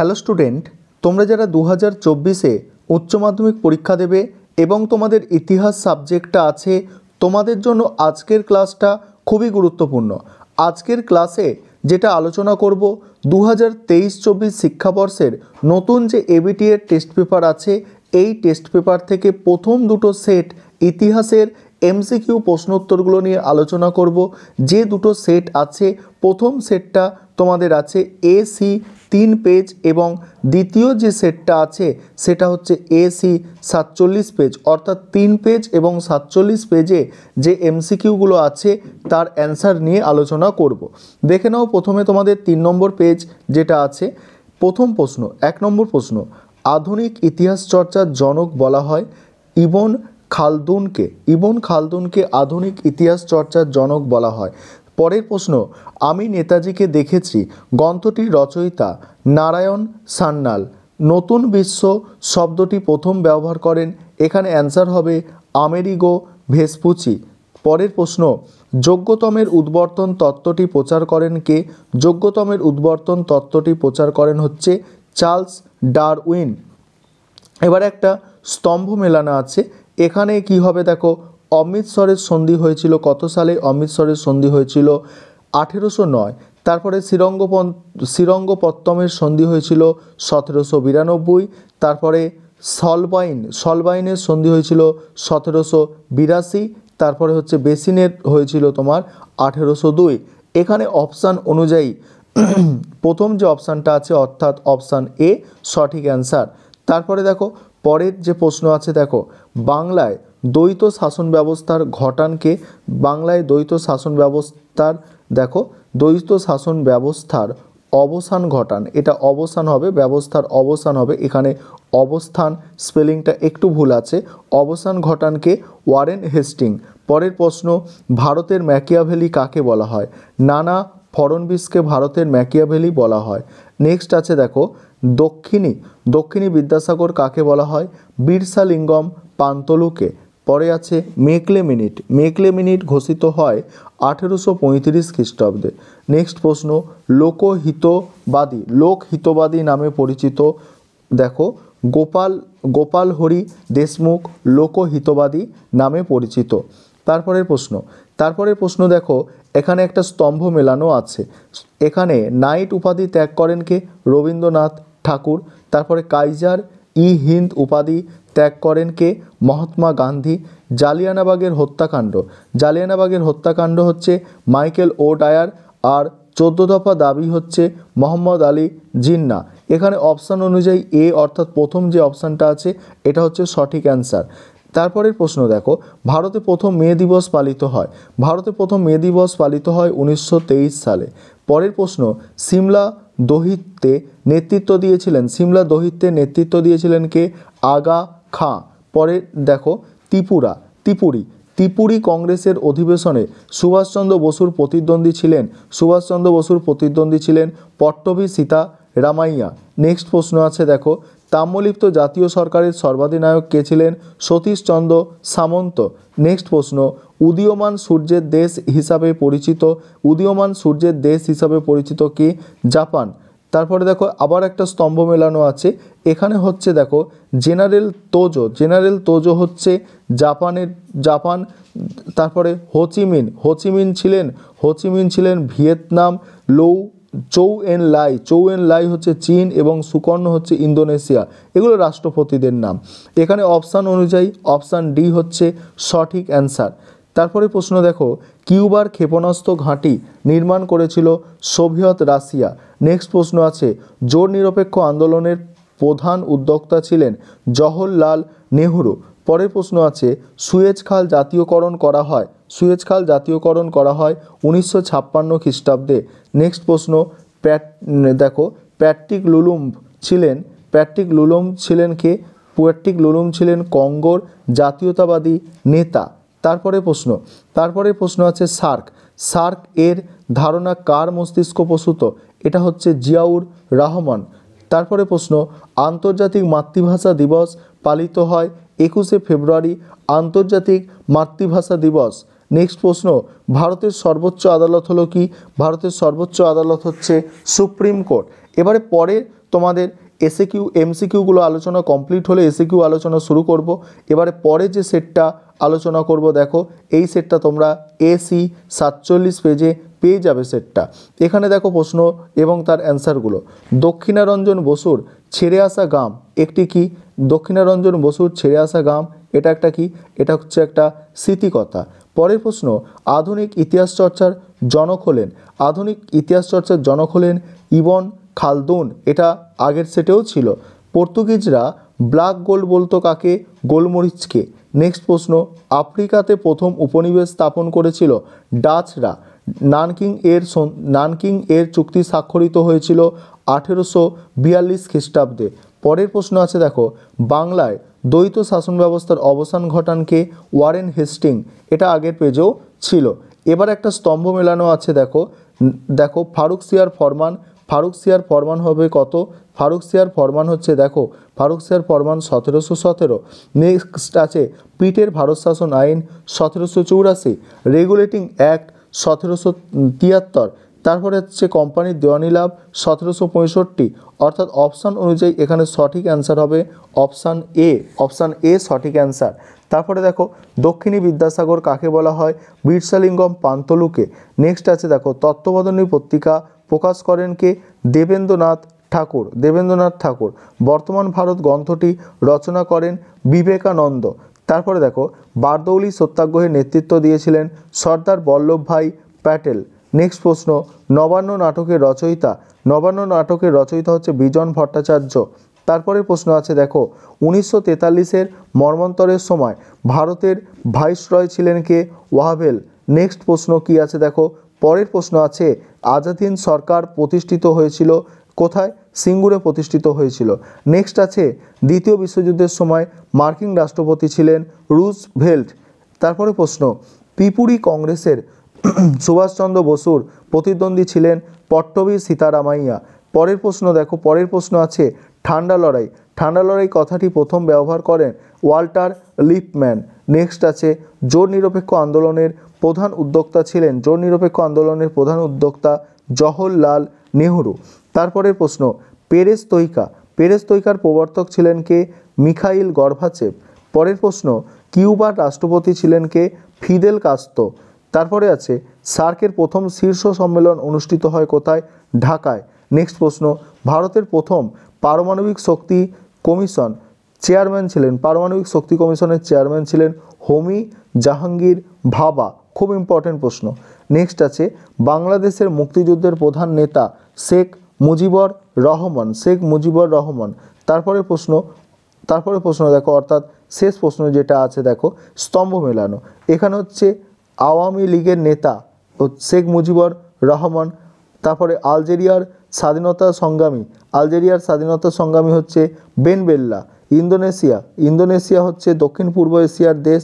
Hello student, তোমরা যারা 2024-এ উচ্চ মাধ্যমিক পরীক্ষা দেবে এবং তোমাদের ইতিহাস সাবজেক্টটা আছে, তোমাদের জন্য আজকের ক্লাসটা খুবই গুরুত্বপূর্ণ। আজকের ক্লাসে যেটা আলোচনা করব 2023-24 শিক্ষাবর্ষের নতুন যে এবিটি এর টেস্ট পেপার আছে, এই টেস্ট পেপার থেকে প্রথম দুটো সেট ইতিহাসের এমসিকিউ প্রশ্নোত্তরগুলো নিয়ে আলোচনা করব। যে দুটো সেট আছে, প্রথম সেটটা তোমাদের আছে এসি 3 পেজ এবং দ্বিতীয় যে সেটটা আছে সেটা হচ্ছে এসি 47 পেজ, অর্থাৎ 3 পেজ এবং 47 পেজে যে এমসিকিউগুলো আছে তার অ্যান্সার নিয়ে আলোচনা করব। দেখে নাও প্রথমে তোমাদের 3 নম্বর পেজ যেটা আছে। প্রথম প্রশ্ন, 1 নম্বর প্রশ্ন, আধুনিক ইতিহাস চর্চার জনক বলা হয় ইবন খালদুনকে। ইবন খালদুনকে আধুনিক ইতিহাস চর্চার জনক বলা হয়। পরের প্রশ্ন, আমি নেতাজিকে দেখেছি গ্রন্থটির রচয়িতা নারায়ণ সান্যাল। নতুন বিশ্ব শব্দটি প্রথম ব্যবহার করেন, এখানে অ্যান্সার হবে আমেরিগো ভেসপুচি। পরের প্রশ্ন, যোগ্যতমের উদ্বর্তন তত্ত্বটি প্রচার করেন কে? যোগ্যতমের উদ্বর্তন তত্ত্বটি প্রচার করেন হচ্ছে চার্লস ডারউইন। এবার একটা স্তম্ভ মেলানো আছে, এখানে কি হবে দেখো, অমৃতসরের সন্ধি হয়েছিল কত সালে? অমৃতসরের সন্ধি হয়েছিল 1809। তারপরে শ্রীরঙ্গপত্তমের সন্ধি হয়েছিল 1792। তারপরে সলবাইনের সন্ধি হয়েছিল 1782। তারপরে হচ্ছে বেসিনের হয়েছিল তোমার 1802। এখানে অপশান অনুযায়ী প্রথম যে অপশানটা আছে অর্থাৎ অপশান এ সঠিক অ্যান্সার। তারপরে দেখো পরের যে প্রশ্ন আছে, দেখো বাংলায় দ্বৈত শাসন ব্যবস্থার ঘটানকে? বাংলায় দ্বৈত শাসন ব্যবস্থার, দেখো দ্বৈত শাসন ব্যবস্থার অবসান ঘটান, এটা অবসান হবে, ব্যবস্থার অবসান হবে, এখানে অবস্থান স্পেলিংটা একটু ভুল আছে। অবসান ঘটানকে ওয়ারেন হেস্টিং। পরের প্রশ্ন, ভারতের ম্যাকিয়াভেলি কাকে বলা হয়? নানা ফড়নবিসকে ভারতের ম্যাকিয়াভেলি বলা হয়। নেক্সট আছে দেখো দক্ষিণী বিদ্যাসাগর কাকে বলা হয়? বিরসালিঙ্গম পান্তলুকে। পরে আছে মেকলে মিনিট ঘোষিত হয় 1835 খ্রিস্টাব্দে। নেক্সট প্রশ্ন, লোকহিতবাদী নামে পরিচিত, দেখো গোপাল হরি দেশমুখ লোকহিতবাদী নামে পরিচিত। তারপরের প্রশ্ন দেখো, এখানে একটা স্তম্ভ মেলানো আছে, এখানে নাইট উপাধি ত্যাগ করেন কে? রবীন্দ্রনাথ ঠাকুর। তারপরে কাইজার ই হিন্দ উপাধি ত্যাগ করেন কে? মহাত্মা গান্ধী। জালিয়ানবাগের হত্যাকাণ্ড হচ্ছে মাইকেল ও ডায়ার। আর 14 দফা দাবি হচ্ছে মোহাম্মদ আলী জিন্না। এখানে অপশান অনুযায়ী এ অর্থাৎ প্রথম যে অপশানটা আছে এটা হচ্ছে সঠিক অ্যান্সার। তারপরের প্রশ্ন দেখো, ভারতে প্রথম মে দিবস পালিত হয়? ভারতে প্রথম মে দিবস পালিত হয় 1923 সালে। পরের প্রশ্ন, সিমলা দহিত্যে নেতৃত্ব দিয়েছিলেন কে? আগা খাঁ। পরে দেখো ত্রিপুরী কংগ্রেসের অধিবেশনে সুভাষচন্দ্র বসুর প্রতিদ্বন্দ্বী ছিলেন পট্টভি সীতা রামাইয়া। নেক্সট প্রশ্ন আছে দেখো, তাম্রলিপ্ত জাতীয় সরকারের সর্বাধিনায়ক কে ছিলেন? সতীশচন্দ্র সামন্ত। নেক্সট প্রশ্ন, উদীয়মান সূর্যের দেশ হিসাবে পরিচিত কি? জাপান। তারপরে দেখো আবার একটা স্তম্ভ মেলানো আছে, এখানে হচ্ছে দেখো জেনারেল তোজো হচ্ছে জাপান। তারপরে হোচিমিন ছিলেন ভিয়েতনাম। চৌ এন লাই হচ্ছে চীন এবং সুকর্ণ হচ্ছে ইন্দোনেশিয়া। এগুলো রাষ্ট্রপতিদের নাম। এখানে অপশান অনুযায়ী অপশান ডি হচ্ছে সঠিক অ্যান্সার। তারপরে প্রশ্ন দেখো, কিউবার ক্ষেপণাস্ত্র ঘাঁটি নির্মাণ করেছিল সোভিয়েত রাশিয়া। নেক্সট প্রশ্ন আছে, জোট নিরপেক্ষ আন্দোলনের প্রধান উদ্যোক্তা ছিলেন জওহরলাল নেহরু। পরের প্রশ্ন আছে, সুয়েজ খাল জাতীয়করণ করা হয় 1956 খ্রিস্টাব্দে। নেক্সট প্রশ্ন, প্যাট্রিক লুলুম্ব ছিলেন কঙ্গোর জাতীয়তাবাদী নেতা। তারপরের প্রশ্ন আছে সার্ক এর ধারণা কার মস্তিষ্ক প্রসূত? এটা হচ্ছে জিয়াউর রহমান। তারপরে প্রশ্ন, আন্তর্জাতিক মাতৃভাষা দিবস পালিত হয় 21শে ফেব্রুয়ারি, আন্তর্জাতিক মাতৃভাষা দিবস। নেক্সট প্রশ্ন, ভারতের সর্বোচ্চ আদালত হলো কি? ভারতের সর্বোচ্চ আদালত হচ্ছে সুপ্রিম কোর্ট। এবারে পরে তোমাদের এসএকিউ এমসিকিউগুলো আলোচনা কমপ্লিট হলে এসএকিউ আলোচনা শুরু করব। এবারে পরে যে সেটটা আলোচনা করব দেখো এই সেটটা তোমরা এসি 47 পেজে পেয়ে যাবে সেটটা। এখানে দেখো প্রশ্ন এবং তার অ্যান্সারগুলো। দক্ষিণারঞ্জন বসুর ছেড়ে আসা গাম একটি কি? দক্ষিণারঞ্জন বসুর ছেড়ে আসা গাম এটা একটা কি? এটা হচ্ছে একটা স্মৃতিকথা। পরের প্রশ্ন, আধুনিক ইতিহাস চর্চার জনক হলেন? আধুনিক ইতিহাস চর্চার জনক হলেন ইবন খালদুন। এটা আগের সেটেও ছিল। পর্তুগিজরা ব্ল্যাক গোল্ড বলতো কাকে? গোলমরিচকে। নেক্সট প্রশ্ন, আফ্রিকাতে প্রথম উপনিবেশ স্থাপন করেছিল ডাচরা। নানকিং এর চুক্তি স্বাক্ষরিত হয়েছিল 1842 খ্রিস্টাব্দে। পরের প্রশ্ন আছে দেখো, বাংলায় দ্বৈত শাসন ব্যবস্থার অবসান ঘটান কে? Warren Hastings. এটা আগের পেজেও ছিল। এবার একটা স্তম্ভ মেলানো আছে দেখো ফারুকসিয়ার ফরমান। ফারুকসিয়ার ফরমান হবে কত? ফারুকসিয়ার ফরমান হচ্ছে দেখো ফারুকসিয়ার ফরমান 1717। নেক্সট আছে পিটের ভারত শাসন আইন 1784। Regulating act 1773। তারপরে হচ্ছে কোম্পানির দেওয়ানি লাভ 1765। অর্থাৎ অপশান অনুযায়ী এখানে সঠিক অ্যান্সার হবে অপশান এ। অপশান এ সঠিক অ্যান্সার। তারপরে দেখো দক্ষিণী বিদ্যাসাগর কাকে বলা হয়? বীরসালিঙ্গম পান্তলুকে। নেক্সট আছে দেখো তত্ত্ববোধিনী পত্রিকা প্রকাশ করেন কে? দেবেন্দ্রনাথ ঠাকুর। দেবেন্দ্রনাথ ঠাকুর। বর্তমান ভারত গ্রন্থটি রচনা করেন বিবেকানন্দ। তারপরে দেখো বারদৌলি সত্যাগ্রহের নেতৃত্ব দিয়েছিলেন সর্দার বল্লভভাই প্যাটেল। নেক্সট প্রশ্ন, নবান্ন নাটকের রচয়িতা? নবান্ন নাটকের রচয়িতা হচ্ছে বিজন ভট্টাচার্য। তারপরে প্রশ্ন আছে দেখো 1943-এর মর্মন্তরের সময় ভারতের ভাইসরয় ছিলেন কে? ওয়াভেল। নেক্সট প্রশ্ন কি আছে দেখো, পরের প্রশ্ন আছে আজাদ হিন্দ সরকার প্রতিষ্ঠিত হয়েছিল কোথায়? সিঙ্গুরে প্রতিষ্ঠিত হয়েছিল। নেক্সট আছে দ্বিতীয় বিশ্বযুদ্ধের সময় মার্কিন রাষ্ট্রপতি ছিলেন রুজভেল্ট। তারপরে প্রশ্ন, ত্রিপুরী কংগ্রেসের সুভাষচন্দ্র বসুর প্রতিদ্বন্দ্বী ছিলেন পট্টবী সীতারামাইয়া। পরের প্রশ্ন দেখো, পরের প্রশ্ন আছে ঠান্ডা লড়াই। ঠান্ডা লড়াই কথাটি প্রথম ব্যবহার করেন ওয়াল্টার লিপম্যান। নেক্সট আছে জোট নিরপেক্ষ আন্দোলনের প্রধান উদ্যোক্তা ছিলেন? জোট নিরপেক্ষ আন্দোলনের প্রধান উদ্যোক্তা জওহরলাল নেহরু। তারপরের প্রশ্ন, পেরেস্ত্রোইকা। পেরেস্ত্রোইকার প্রবর্তক ছিলেন কে? Mikhail Gorbachev. পরের প্রশ্ন, কিউবার রাষ্ট্রপতি ছিলেন কে? Fidel Castro. তারপরে আছে সার্কের প্রথম শীর্ষ সম্মেলন অনুষ্ঠিত হয় কোথায়? ঢাকায়। নেক্সট প্রশ্ন, ভারতের প্রথম পারমাণবিক শক্তি কমিশন চেয়ারম্যান ছিলেন? পারমাণবিক শক্তি কমিশনের চেয়ারম্যান ছিলেন হোমি জাহাঙ্গীর ভাবা। খুব ইম্পর্টেন্ট প্রশ্ন। নেক্সট আছে বাংলাদেশের মুক্তিযুদ্ধের প্রধান নেতা? শেখ মুজিবুর রহমান। শেখ মুজিবুর রহমান। তারপরে প্রশ্ন দেখো, অর্থাৎ শেষ প্রশ্ন যেটা আছে দেখো স্তম্ভ মেলানো। এখানে হচ্ছে আওয়ামী লীগের নেতা শেখ মুজিবুর রহমান। তারপরে আলজেরিয়ার স্বাধীনতা সংগ্রামী হচ্ছে বেন বেল্লা। ইন্দোনেশিয়া হচ্ছে দক্ষিণ পূর্ব এশিয়ার দেশ।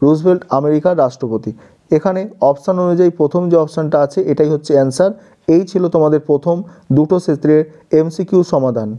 রুজভেল্ট আমেরিকার রাষ্ট্রপতি। এখানে অপশান অনুযায়ী প্রথম যে অপশানটা আছে এটাই হচ্ছে অ্যান্সার। এই ছিল তোমাদের প্রথম দুটো ক্ষেত্রের এমসিকিউ সমাধান।